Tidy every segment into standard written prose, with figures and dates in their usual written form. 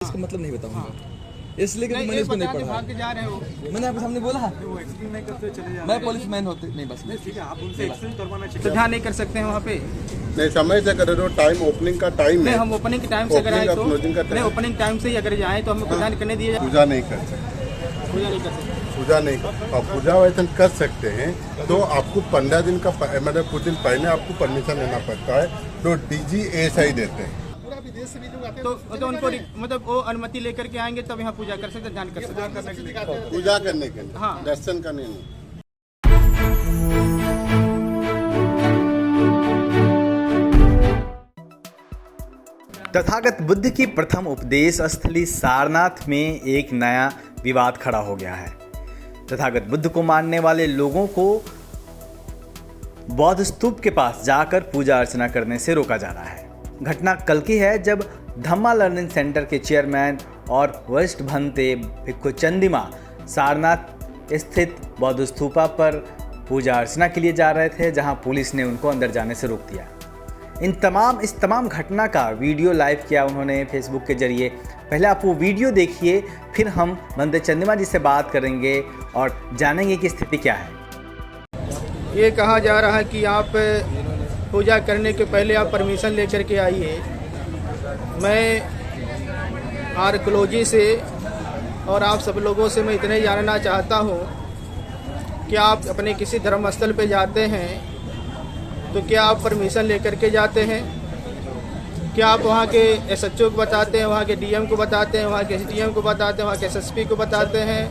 इसका मतलब नहीं बताऊंगा इसलिए कि मैंने इसको नहीं पढ़ा। जा रहे हो मैंने आपके सामने बोला मैं पुलिस मैन होते नहीं बस ठीक है, आप उनसे एक्सप्लेन करवाना चाहिए। तो ध्यान नहीं कर सकते हैं वहाँ पे? नहीं, समय से करे तो टाइम ओपनिंग का टाइम नहीं, है। हम ओपनिंग के टाइम से अगर आए तो नहीं, ओपनिंग टाइम से ही अगर जाए तो हमें प्रदान करने दिए जाए। पूजा नहीं कर सकते, पूजा नहीं कर सकते। पूजा नहीं और पूजा वैसे कर सकते हैं तो आपको 15 दिन का मतलब कुछ दिन पहले आपको परमिशन लेना पड़ता है, तो DGSI देते हैं। तो उनको मतलब वो अनुमति लेकर के आएंगे तब यहाँ पूजा कर सकते, ध्यान कर सकते, पूजा करने के लिए, हाँ, दर्शन करने नहीं। तथागत बुद्ध की प्रथम उपदेश स्थली सारनाथ में एक नया विवाद खड़ा हो गया है। तथागत बुद्ध को मानने वाले लोगों को बौद्ध स्तूप के पास जाकर पूजा अर्चना करने से रोका जा रहा है। घटना कल की है जब धम्मा लर्निंग सेंटर के चेयरमैन और वरिष्ठ भंते भिक्खु चंदिमा सारनाथ स्थित बौद्ध स्तूपा पर पूजा अर्चना के लिए जा रहे थे, जहां पुलिस ने उनको अंदर जाने से रोक दिया। इस तमाम घटना का वीडियो लाइव किया उन्होंने फेसबुक के जरिए। पहले आप वो वीडियो देखिए, फिर हम भंते चंदिमा जी से बात करेंगे और जानेंगे कि स्थिति क्या है। ये कहा जा रहा है कि आप पूजा करने के पहले आप परमिशन लेकर के आइए। मैं आर्कियोलॉजी से और आप सब लोगों से मैं इतना ही जानना चाहता हूँ कि आप अपने किसी धर्म स्थल पे जाते हैं तो क्या आप परमिशन लेकर के जाते हैं? क्या आप वहाँ के SHO को बताते हैं, वहाँ के DM को बताते हैं, वहाँ के SDM को बताते हैं, वहाँ के SSP को बताते हैं?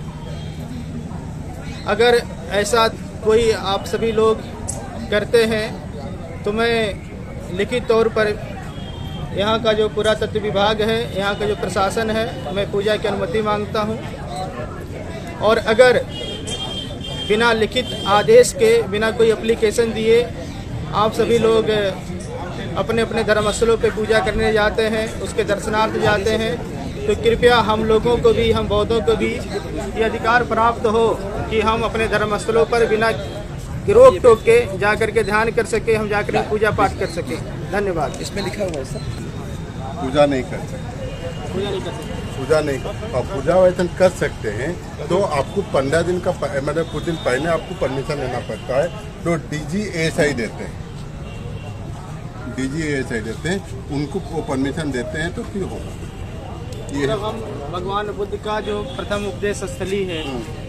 अगर ऐसा कोई आप सभी लोग करते हैं तो मैं लिखित तौर पर यहाँ का जो पुरातत्व विभाग है, यहाँ का जो प्रशासन है, मैं पूजा की अनुमति मांगता हूँ। और अगर बिना लिखित आदेश के, बिना कोई एप्लीकेशन दिए आप सभी लोग अपने अपने धर्मस्थलों पे पूजा करने जाते हैं, उसके दर्शनार्थ जाते हैं, तो कृपया हम लोगों को भी, हम बौद्धों को भी ये अधिकार प्राप्त हो कि हम अपने धर्मस्थलों पर बिना रोक टोक के जा करके ध्यान कर सके, हम जाकर पूजा पाठ कर सके। धन्यवाद। इसमें लिखा हुआ है सर पूजा नहीं कर सकते, पूजा नहीं कर सकते, पूजा नहीं और पूजा वैसे कर सकते हैं तो आपको 15 दिन का मतलब कुछ दिन पहले आपको परमिशन लेना पड़ता है, तो DGSI देते हैं। DGSI देते हैं, उनको वो परमिशन देते हैं तो फिर होगा। मतलब हम भगवान बुद्ध का जो प्रथम उपदेश स्थली है,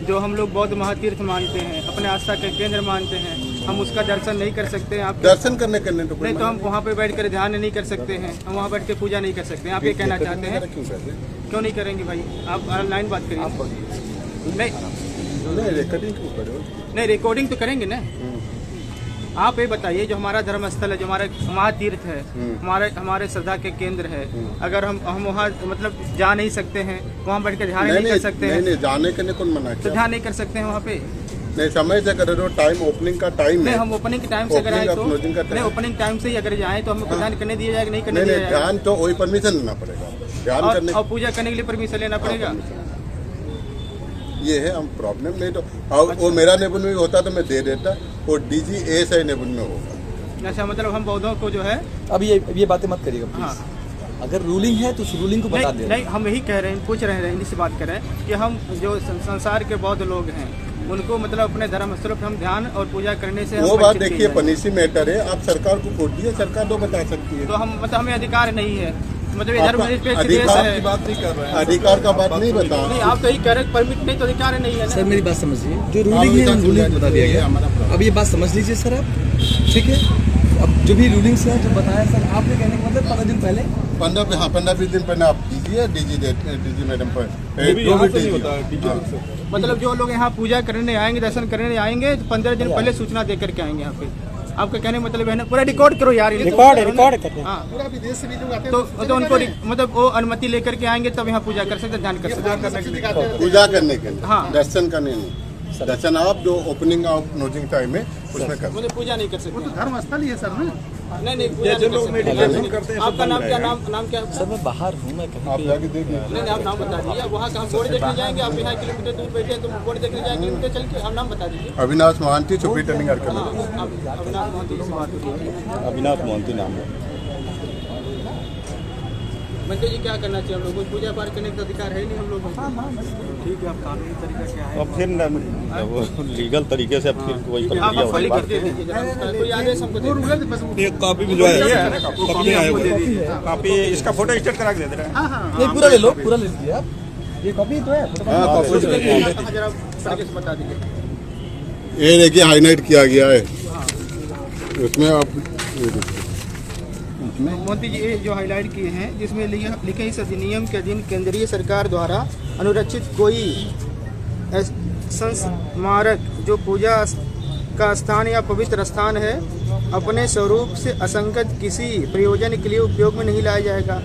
जो हम लोग बौद्ध महातीर्थ मानते हैं, अपने आस्था के केंद्र मानते हैं, हम उसका दर्शन नहीं कर सकते हैं? आप दर्शन करने के लिए तो नहीं, तो हम वहाँ पे बैठ कर ध्यान नहीं कर सकते हैं, हम वहाँ बैठ के पूजा नहीं कर सकते हैं? आप ये कहना चाहते हैं? क्यों नहीं करेंगे भाई? आप ऑनलाइन बात करिए। नहीं, रिकॉर्डिंग तो करेंगे ना। आप ये बताइए, जो हमारा धर्म स्थल है, जो हमारा महातीर्थ है, हमारे श्रद्धा के केंद्र है, अगर हम वहाँ मतलब जा नहीं सकते हैं, वहाँ बैठ कर ध्यान नहीं कर सकते हैं? नहीं, जाने के लिए कौन मना किया? तो ध्यान नहीं कर सकते हैं वहाँ पे? नहीं, समय से करे तो टाइम ओपनिंग का टाइम है। नहीं, हम ओपनिंग के टाइम से अगर आए तो नहीं, ओपनिंग टाइम से ही अगर जाए तो हमें प्रदान करने दिया जाएगा, नहीं करने दिया जाएगा? ध्यान तो वही परमिशन लेना पड़ेगा, ध्यान करने और पूजा करने के लिए परमिशन लेना पड़ेगा। ये है हम प्रॉब्लम। नहीं तो वो मेरा नेबुल में होता तो मैं दे देता, वो DGSI नेबुल में होगा। अच्छा, मतलब हम बौद्धों को जो है अब ये बातें मत करिएगा प्लीज। अगर रूलिंग है तो उस रूलिंग को बता दे। नहीं, हम यही कह रहे हैं, पूछ रहे हैं, इनसे बात कर रहे हैं कि हम जो संसार के बौद्ध लोग हैं उनको मतलब अपने धर्म स्थलों पर हम ध्यान और पूजा करने से वो बात देखिए, पॉलिसी मैटर है, आप सरकार को खोल दिए, सरकार तो बता सकती है। तो हम मतलब हमें अधिकार नहीं है, मतलब ये धर्मनिरपेक्ष देश है। बात नहीं कर रहे हैं, अधिकार का बात नहीं बता। नहीं, आप तो यही कह रहे परमिट नहीं तो अधिकार नहीं है ना। सर मेरी बात समझिए, जो रूलिंग है हम रूलिंग बता दिया गया। अब ये बात समझ लीजिए सर आप, ठीक है? अब जो भी रूलिंग्स है जो बताया सर आपने, कहने का मतलब 15 दिन पहले 15-20 दिन पहले आप दीजिए, DG मैडम पर मतलब जो लोग यहाँ पूजा करने आएंगे, दर्शन करने आएंगे, तो 15 दिन पहले सूचना दे करके आएंगे यहाँ पे। आपका कहने मतलब है ना, पूरा रिकॉर्ड करो यार, रिकॉर्ड करते हैं। हाँ, पूरा विदेश से भी लोग आते हैं, तो उनको मतलब वो अनुमति लेकर के आएंगे तब यहाँ पूजा कर सकते, ध्यान कर सकते, पूजा करने के लिए। हाँ, दर्शन करने नहीं। दर्शन आप जो ओपनिंग और क्लोजिंग टाइम है उसमें कर, मतलब पूजा नहीं कर सकते। धर्म स्थल ही है सर ना। नहीं, पूजा नहीं कर सकते। आपका नाम क्या? नाम क्या? सर मैं बाहर हूँ, मैं कहीं आप जाके देखिए। नहीं, आप नाम बता दीजिए। वहाँ का हम बोर्ड देखने जाएंगे, आप यहाँ किलोमीटर दूर बैठे हैं तो बोर्ड देखने जाएंगे, किलोमीटर चल के आप नाम बता दीजिए। अविनाश मोहंती, चुप्पी टर्निंग आर्कियोलॉजी। अविनाश मोहंती से बात कीजिए। अविनाश मोहंती नाम है। मंत्री जी क्या करना चाहिए हम लोग को? पूजा पाठ करने का अधिकार है नहीं हम लोगों को। ठीक है, अब कानूनी तरीका क्या है? अब फिर वो लीगल तरीके से अब फिर कोई आप प्रक्रिया फॉलो कर होगी। दीजिए जरा, कोई आदेश हमको दे दीजिए। एक कॉपी भिजवाइए, कॉपी आए हुए कॉपी, इसका फोटो स्टेट करा के दे रहे हैं। नहीं, पूरा ले लो, पूरा ले लीजिए आप। ये कॉपी तो है, जरा तरीके से बता दीजिए। ये देखिए हाईलाइट किया गया है उसमें आप ये देखिए। मोदी जी ये जो हाईलाइट किए हैं जिसमें लिखे इस अधिनियम के अधीन केंद्रीय सरकार द्वारा अनुरक्षित कोई स्मारक जो पूजा का स्थान या पवित्र स्थान है अपने स्वरूप से असंगत किसी प्रयोजन के लिए उपयोग में नहीं लाया जाएगा।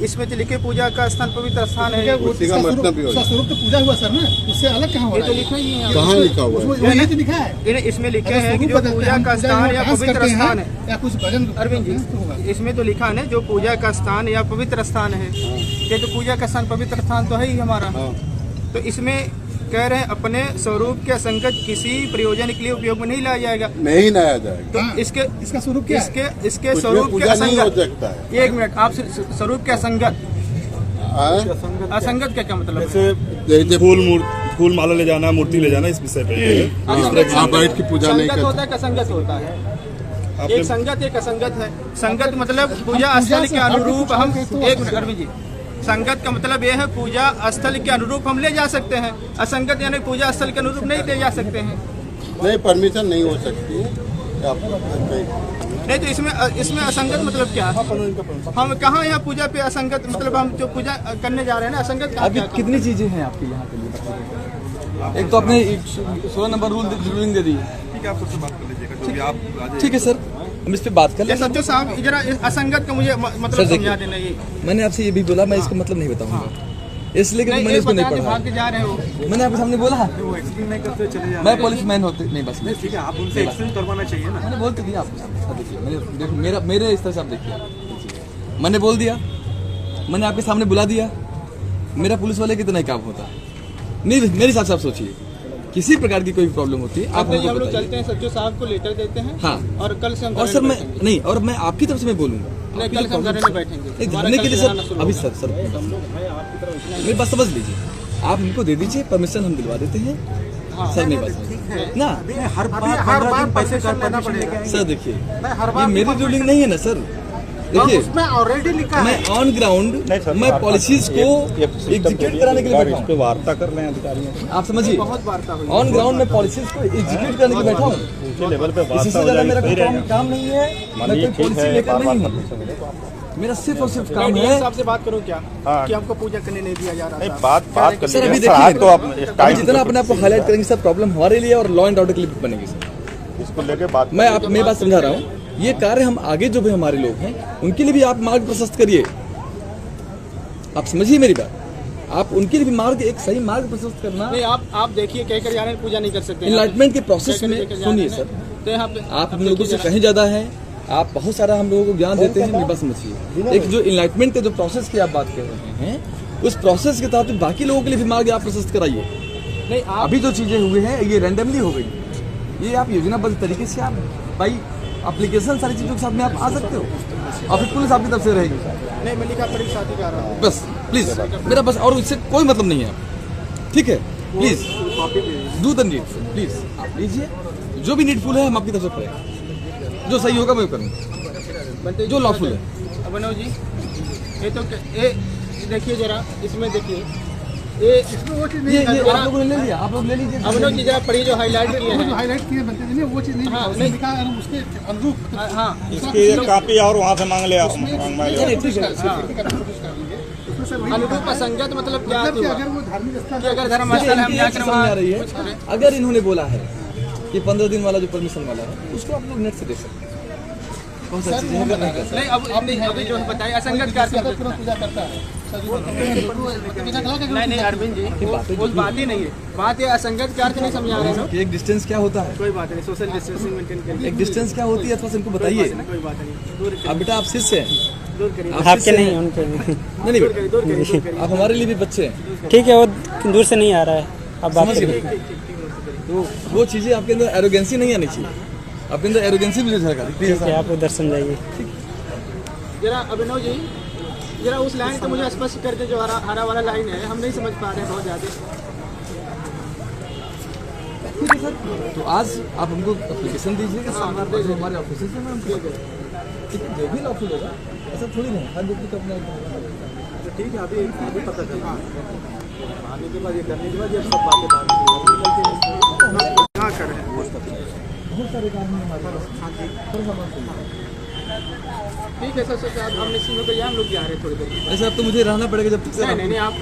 इसमें तो लिखे पूजा का स्थान पवित्र स्थान है, उसी का मतलब ही होगा। स्वरूप तो पूजा हुआ सर ना, उससे अलग कहाँ हो ये रहा तो है? लिखा ही है। कहाँ लिखा हुआ है? ये तो लिखा है। इसमें लिखे हैं कि जो पूजा का स्थान या पवित्र स्थान है, या कुछ भजन अरविंद जी इसमें तो लिखा है ना जो पूजा का स्थान या पवित्र स्थान है। ये तो पूजा का स्थान पवित्र स्थान तो है ही हमारा। तो इसमें कह रहे हैं अपने स्वरूप के असंगत किसी प्रयोजन के लिए उपयोग में नहीं लाया जाएगा। नहीं लाया जाएगा। तो इसका स्वरूप क्या है? इसके उसमें स्वरूप के पूजा नहीं हो असंगत। सकता है। एक मिनट, आप स्वरूप के असंगत, असंगत क्या क्या मतलब है? जैसे फूल माला ले जाना, मूर्ति ले जाना, इस विषय पे आप बैठ की पूजा नहीं संगत करते। होता है कि असंगत होता है? एक संगत एक असंगत है। संगत मतलब पूजा स्थल के अनुरूप हम, एक मिनट अरविंद जी, संगत का मतलब यह है पूजा स्थल के अनुरूप हम ले जा सकते हैं। असंगत यानी पूजा स्थल के अनुरूप नहीं ले जा सकते हैं। नहीं, परमिशन नहीं हो सकती है आपको। नहीं तो इसमें असंगत मतलब क्या है? हम कहाँ यहाँ पूजा पे असंगत मतलब हम जो पूजा करने जा रहे हैं ना, असंगत अभी कितनी चीजें हैं आपके यहाँ के लिए? एक तो आपने 16 नंबर रूलिंग दे दी। ठीक है, आप सबसे बात कर लीजिएगा। ठीक है सर, हम इस पे बात कर लें। सच्चो साहब जरा असंगत का मुझे मतलब समझा देना। ये मैंने आपसे ये भी बोला, मैं इसका मतलब नहीं बताऊंगा, इसलिए कि मैंने इसको नहीं पढ़ा। भाग के जा रहे हो, मैंने आपके सामने बोला वो एक्सप्लेन नहीं करते चले जा। मैं पुलिस मैन होते नहीं, बस ठीक है, आप उनसे एक्सप्लेन करवाना चाहिए ना। मैंने बोल तो दिया आपको। देखिए मैंने देखो मेरे इस तरह से आप देखिए, मैंने बोल दिया, मैंने आपके सामने बुला दिया। मेरा पुलिस वाले कितना ही काम होता है नहीं, मेरे हिसाब से आप सोचिए किसी प्रकार की कोई प्रॉब्लम होती है आप हम हमको लोग बताइए। चलते हैं, सच्चो साहब को लेटर देते हैं। हाँ, और कल से हम और धरने सर में मैं बैठेंगे। नहीं, और मैं आपकी तरफ से मैं बोलूंगा। नहीं, कल से हम धरने में बैठेंगे। नहीं, हमारा धरने कल के लिए से जाना सर शुरू अभी होगा। सर मेरी बात समझ लीजिए, आप हमको दे दीजिए परमिशन, हम दिलवा देते हैं। सर मेरी बात ना, हर बार पैसे करना पड़ेगा सर देखिए ये मेरी रूलिंग नहीं है ना सर। देखिए उसमें ऑलरेडी लिखा मैं ऑन ग्राउंड मैं पॉलिसीज को एग्जीक्यूट कराने के लिए बैठा इस पे वार्ता कर रहे हैं अधिकारियों। हूँ। आप समझिए बहुत वार्ता हुई। ऑन ग्राउंड में पॉलिसीज को एग्जीक्यूट करने के लिए बैठा हूँ। ऊंचे लेवल पे इसी वार्ता से हो ज्यादा जाएगी, मेरा सही कोई रहेगा। काम नहीं है, मैं मानिए कोई ठीक पॉलिसी है, लेकर बार-बार नहीं हूँ। मेरा सिर्फ और सिर्फ काम मैं है। साहब से बात करूं क्या हाँ। कि हमको पूजा करने नहीं दिया जा रहा नहीं, था। बात कर सर अभी लीजिए। आज देखिए तो आप अभी टाइम जितना अपने आप को हाईलाइट करेंगे सर, प्रॉब्लम हमारे लिए और लॉ एंड ऑर्डर के लिए बनेगी सर। इसको लेके बात मैं आप मेरी बात समझा रहा हूँ। ये कार्य हम आगे जो भी हमारे लोग हैं उनके लिए भी आप मार्ग प्रशस्त करिए। आप समझिए मेरी बात, आप उनके लिए भी मार्ग, एक सही मार्ग प्रशस्त करना। नहीं आप देखिए कहकर जा रहे हैं पूजा नहीं कर सकते। इनलाइटमेंट के प्रोसेस में सुनिए सर, तो यहाँ पे आप हम लोगों से कहीं ज्यादा है, आप बहुत सारा हम लोगों को ज्ञान देते हैं। मेरी बात समझिए, एक जो इनलाइटमेंट के जो प्रोसेस की आप बात कर रहे हैं, उस प्रोसेस के तहत बाकी लोगों के लिए भी मार्ग आप प्रशस्त कराइए। नहीं आप अभी जो चीजें हुई हैं ये रैंडमली हो गई, ये आप योजनाबद्ध तरीके से आप भाई एप्लीकेशन सारी चीजों के साथ में आप आ सकते हो, और फिर पुलिस आपकी तरफ से रहेगी। नहीं मैं लिखा पढ़ी साथ ही जा रहा हूँ। बस प्लीज मेरा बस, और इससे कोई मतलब नहीं है, ठीक है? Please do the needful, please आप लीजिए, जो भी नीडफुल है हम आपकी तरफ से करेंगे, जो सही होगा मैं करूँगा, जो लॉफुल है। अभिनव जी ये तो ये देखिए जरा, इसमें देखिए ये वो चीज ये आप लोगों ने ले लिया, आप लोग ले लीजिए। अभिनव जी जरा पढ़ी जो हाईलाइट किए हैं। हाईलाइट किए बनते जी ने वो चीज नहीं लिखा, उसमें लिखा है उसके अनुरूप। हाँ इसकी कॉपी और वहाँ से मांग लिया। अनुरूप असंगत मतलब क्या मतलब कि हुआ? अगर वो धार्मिक स्थल कि अगर धर्मस्थल हम जाकर समझ आ वहाँ रही कुछ करें। है, अगर इन्होंने बोला है कि 15 दिन वाला जो परमिशन वाला है उसको आप लोग नेट से देख सकते हैं। बहुत सारी चीजें अगर नहीं कर सकते। नहीं अभी जो बताइए असंगत क्या ज्यादा तुरंत पूजा करता है। नहीं अरविंद जी वो बात ही नहीं है, बात ये असंगत का अर्थ नहीं समझा रहे हो। कि एक डिस्टेंस क्या होता है, कोई बात नहीं, सोशल डिस्टेंसिंग मेंटेन करिए। एक डिस्टेंस क्या होती है थोड़ा सा इनको बताइए। कोई बात नहीं, दूर अब बेटा आप शिष्य हैं, दूर करिए, आप शिष्य हैं। नहीं दूर बेटा, करिए, दूर करिए। आप हमारे लिए भी बच्चे हैं, ठीक है, वो दूर से नहीं आ रहा है, अब बात समझिए। करिए। तो वो चीजें आपके अंदर एरोगेंसी नहीं आनी चाहिए, आपके अंदर एरोगेंसी भी झलका दिखती है। ठीक है, आप उधर समझाइए। जरा अभिनव जी जरा उस लाइन को मुझे स्पष्ट करके, जो हरा वाला लाइन है हम नहीं समझ पा रहे हैं बहुत ज्यादा। ठीक है सर, तो आज आप हमको एप्लीकेशन दीजिए कि सामने जो हमारे ऑफिस से हम जो भी लॉफुल होगा ऐसा थोड़ी नहीं हर व्यक्ति को अपना। तो ठीक है, अभी पता चला आने के बाद, ये करने के बाद ये सब बातें हाँ कर रहे हैं, बहुत सारे काम हैं हमारे पास। हाँ जी, थोड़ा सामान ठीक है सर। आप निश्चिंत होकर यहाँ लोग जा रहे हैं थोड़ी देर। ऐसे अब तो मुझे रहना पड़ेगा जब तक से। नहीं, आप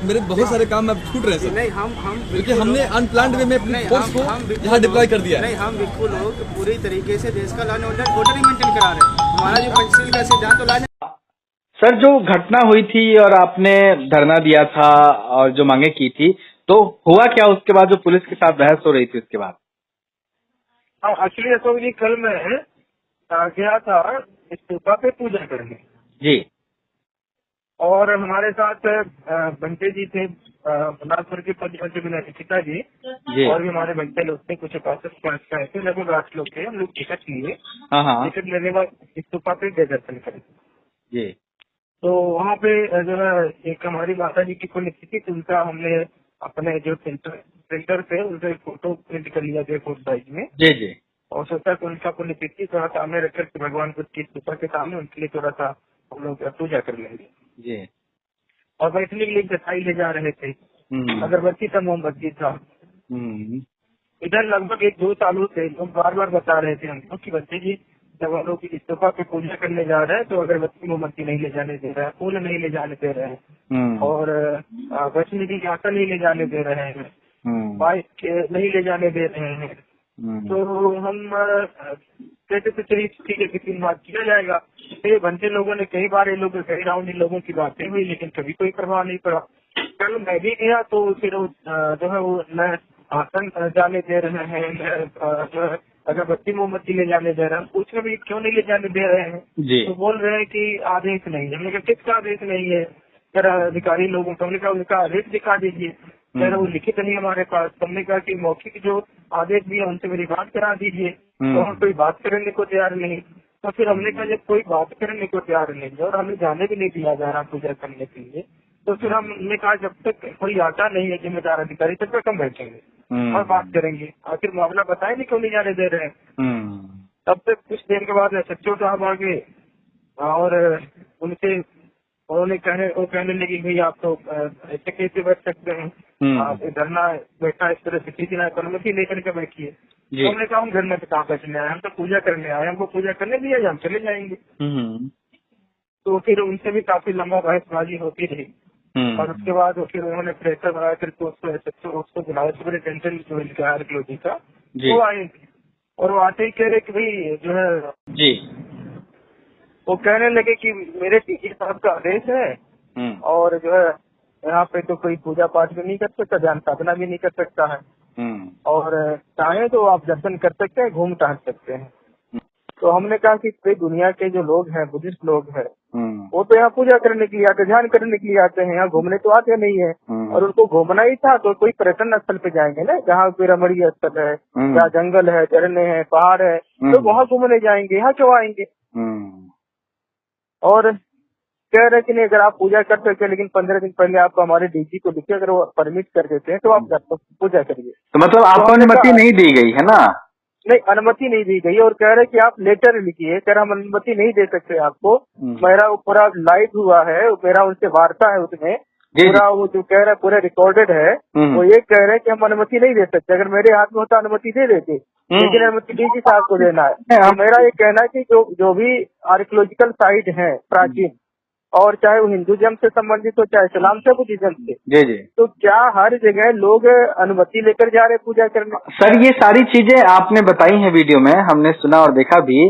मेरे बहुत सारे काम अब छूट रहे हैं सर। नहीं, हम क्योंकि हमने अनप्लान्ड वे में अपनी फोर्स को यहाँ डिप्लॉय कर दिया है। नहीं, हम बिल्कुल लोग पूरी तरीके से देश का law and order he maintain करा रहे हैं। हमारा जो पंचशील का सिद्धांत, तो लॉ। सर, जो घटना हुई थी और आपने धरना दिया था और जो मांगे की थी, तो हुआ क्या उसके बाद? जो पुलिस के साथ बहस हो रही थी उसके बाद? एक्चुअली अशोक जी, कल मैं गया था स्तूपा पे पूजा करने जी, और हमारे साथ बंटे जी थे, नागपुर के निकिता जी, और भी हमारे बंटे लोग थे, कुछ 5 ऐसे लगभग 8 लोग थे। हम लोग टिकट लिए, टिकट लेने के बाद स्तूपा पे गए दर्शन करें जी। तो वहाँ पे जो है एक हमारी माता जी की पुण्यतिथि थी, उनका हमने अपने जो प्रिंटर से उनसे फोटो प्रिंट कर लिया था फुट साइज में जी जी। और सोचा कि उनका पुण्यतिथि थोड़ा सामने रखकर के भगवान बुद्ध की स्तूपा के सामने उनके लिए थोड़ा सा हम लोग पूजा कर लेंगे जी। और बैठने के लिए चटाई ले जा रहे थे, अगरबत्ती था, मोमबत्ती था। इधर लगभग 1-2 सालों से लोग बार बार बता रहे थे हमको कि बच्चे जी, जब हम लोग स्तूपा पे पूजा करने जा रहे हैं तो अगरबत्ती मोमबत्ती नहीं ले जाने दे रहे हैं, फूल नहीं ले जाने दे रहे हैं, और बचने की आटा नहीं ले जाने दे रहे हैं, बाइक नहीं ले जाने दे रहे हैं। तो हम कहते तो चलिए ठीक है, किसी बात किया जाएगा। ये बनते लोगों ने कई बार, ये लोग कई राउंड इन लोगों की बातें हुई, लेकिन कभी कोई परवाह नहीं पड़ा। कल मैं भी गया तो फिर जो है वो न आसन जाने दे रहे हैं, जो है अगरबत्ती मोमबत्ती ले जाने दे रहे हैं। पूछने भी क्यों नहीं ले जाने दे रहे हैं, तो बोल रहे हैं कि आदेश नहीं है। हमने कहा किसका आदेश नहीं है? जरा अधिकारी लोगों को, हमने कहा उनका आदेश दिखा दीजिए। कह रहे वो लिखित नहीं हमारे पास। हमने कहा कि मौखिक जो आदेश भी है उनसे मेरी बात करा दीजिए, तो हम कोई बात करने को तैयार नहीं। तो फिर हमने कहा जब कोई बात करने को तैयार नहीं और हमें जाने भी नहीं दिया जा रहा पूजा करने के लिए, तो फिर हमने कहा जब तक कोई आता नहीं है जिम्मेदार अधिकारी, तब तक हम बैठेंगे और बात करेंगे। आखिर मामला बताए नहीं क्यों नहीं जाने दे रहे हैं। तब तक कुछ देर के बाद सचिव साहब आ गए और उनसे उन्होंने कहने लगी भाई आप तो ऐसे कैसे बैठ सकते हैं, आप धरना बैठा इस तरह से किसी ने अनुमति लेकर के बैठिए। तो हमने कहा हम धरना पे कहाँ बैठने आए, हम तो पूजा करने आए, हमको पूजा करने दिया हम चले जाएंगे। तो फिर उनसे भी काफी लंबा बहसबाजी होती रही और उसके बाद फिर उन्होंने प्रेशर बनाया, फिर उसको बुलाया सुपरिटेंडेंट जो आर्कियोलॉजी का, वो आए और वो आते ही कह रहे कि भाई जो है जी, वो कहने लगे कि मेरे टीचर साहब का आदेश है और जो है यहाँ पे तो कोई पूजा पाठ भी नहीं कर सकता, ध्यान साधना भी नहीं कर सकता है, और चाहे तो आप दर्शन कर सकते हैं, घूम टहल सकते हैं। तो हमने कहा कि पूरी दुनिया के जो लोग हैं, बुद्धिस्ट लोग हैं, वो तो यहाँ पूजा करने के लिए आते, ध्यान करने के लिए आते हैं, यहाँ घूमने तो आते नहीं है। और उनको घूमना ही था तो कोई पर्यटन स्थल पे जाएंगे ना, जहाँ कोई रमणीय स्थल है, जहाँ जंगल है, झरने हैं, पहाड़ है, तो वहाँ घूमने जाएंगे, यहाँ क्यों आएंगे? और कह रहे कि नहीं, अगर आप पूजा कर सकते हैं लेकिन 15 दिन पहले आपको हमारे डीजी को लिखे, अगर वो परमिट कर देते हैं तो आप पूजा करिए। तो मतलब आपको अनुमति नहीं दी गई है ना? नहीं, अनुमति नहीं दी गई और कह रहे कि आप लेटर लिखिए। कह रहा हम अनुमति नहीं दे सकते आपको, मेरा पूरा लाइव हुआ है, मेरा उनसे वार्ता है, उसमें पूरा वो जो कह रहा है पूरा रिकॉर्डेड है। वो ये कह रहे हैं कि हम अनुमति नहीं दे सकते, अगर मेरे हाथ में होता अनुमति दे देते, लेकिन अनुमति डीजी साहब को देना है। तो मेरा ये कहना है कि जो भी आर्कियोलॉजिकल साइट है प्राचीन, और चाहे वो हिंदुइज्म से संबंधित हो, चाहे इस्लाम से, बुद्धिज्म से, जी जी, तो क्या हर जगह लोग अनुमति लेकर जा रहे पूजा करने? सर, ये सारी चीजें आपने बताई हैं वीडियो में, हमने सुना और देखा भी।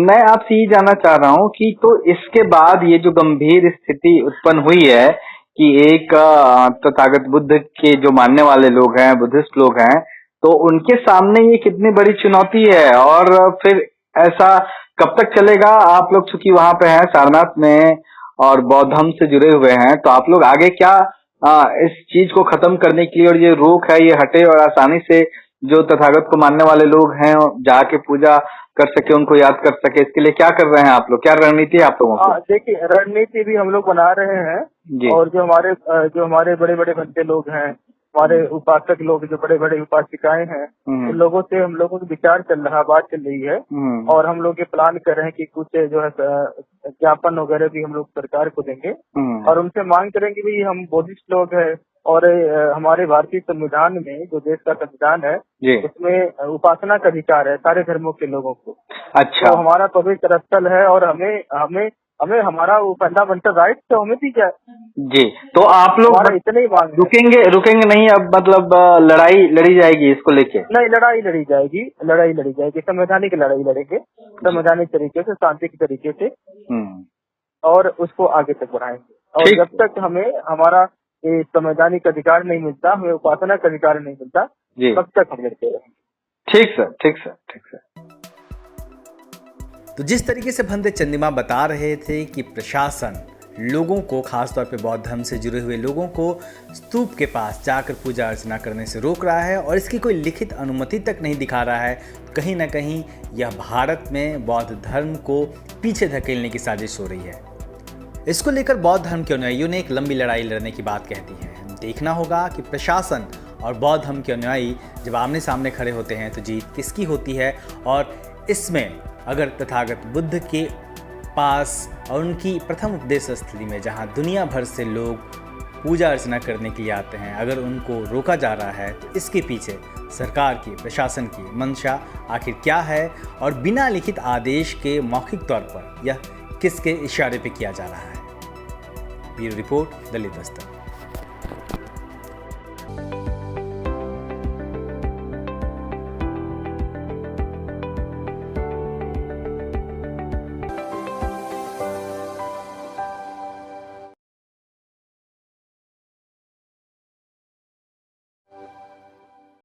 मैं आपसे ये जानना चाह रहा हूँ कि तो इसके बाद ये जो गंभीर स्थिति उत्पन्न हुई है कि एक तथागत बुद्ध के जो मानने वाले लोग हैं, बुद्धिस्ट लोग हैं, तो उनके सामने ये कितनी बड़ी चुनौती है और फिर ऐसा कब तक चलेगा? आप लोग चूंकि वहां पे हैं सारनाथ में और बौद्ध धर्म से जुड़े हुए हैं, तो आप लोग आगे क्या इस चीज को खत्म करने के लिए, और ये रोक है ये हटे और आसानी से जो तथागत को मानने वाले लोग हैं जाके पूजा कर सके, उनको याद कर सके, इसके लिए क्या कर रहे हैं आप लोग? क्या रणनीति है आप लोगों की? देखिए, रणनीति भी हम लोग बना रहे हैं और जो हमारे बड़े बड़े बंदे लोग हैं, हमारे उपासक लोग, जो बड़े बड़े उपासिकाएं हैं, उन लोगों से हम लोगों का विचार चल रहा, बात चल रही है और हम लोग ये प्लान कर रहे हैं कि कुछ जो है ज्ञापन वगैरह भी हम लोग सरकार को देंगे और उनसे मांग करेंगे भी हम बुद्धिस्ट लोग हैं और हमारे भारतीय संविधान में, जो देश का संविधान है, उसमें उपासना का अधिकार है सारे धर्मों के लोगों को। अच्छा। तो हमारा पवित्र स्थल है और हमें हमारा वो फंडामेंटल राइट तो हमें दी जाए जी। तो आप लोग इतने ही मांग रुकेंगे नहीं अब? मतलब लड़ाई लड़ी जाएगी इसको लेके? नहीं, लड़ाई लड़ी जाएगी, संवैधानिक लड़ाई लड़ेंगे, संवैधानिक तरीके से, शांति के तरीके से और उसको आगे तक बढ़ाएंगे। और जब तक हमें हमारा ये संवैधानिक अधिकार नहीं मिलता, हमें उपासना का अधिकार नहीं मिलता, तब तक हम लड़ते रहेंगे। ठीक सर। तो जिस तरीके से भंते चंद्रिमा बता रहे थे कि प्रशासन लोगों को, खासतौर पे बौद्ध धर्म से जुड़े हुए लोगों को स्तूप के पास जाकर पूजा अर्चना करने से रोक रहा है और इसकी कोई लिखित अनुमति तक नहीं दिखा रहा है, कहीं ना कहीं यह भारत में बौद्ध धर्म को पीछे धकेलने की साजिश हो रही है। इसको लेकर बौद्ध धर्म के अनुयायियों ने एक लंबी लड़ाई लड़ने की बात कहती है। देखना होगा कि प्रशासन और बौद्ध धर्म के अनुयायी जब आमने सामने खड़े होते हैं तो जीत किसकी होती है, और इसमें अगर तथागत बुद्ध के पास और उनकी प्रथम उपदेश स्थली में, जहां दुनिया भर से लोग पूजा अर्चना करने के लिए आते हैं, अगर उनको रोका जा रहा है तो इसके पीछे सरकार की, प्रशासन की मंशा आखिर क्या है और बिना लिखित आदेश के मौखिक तौर पर यह किसके इशारे पे किया जा रहा है। Bureau report, Delhi Dastak.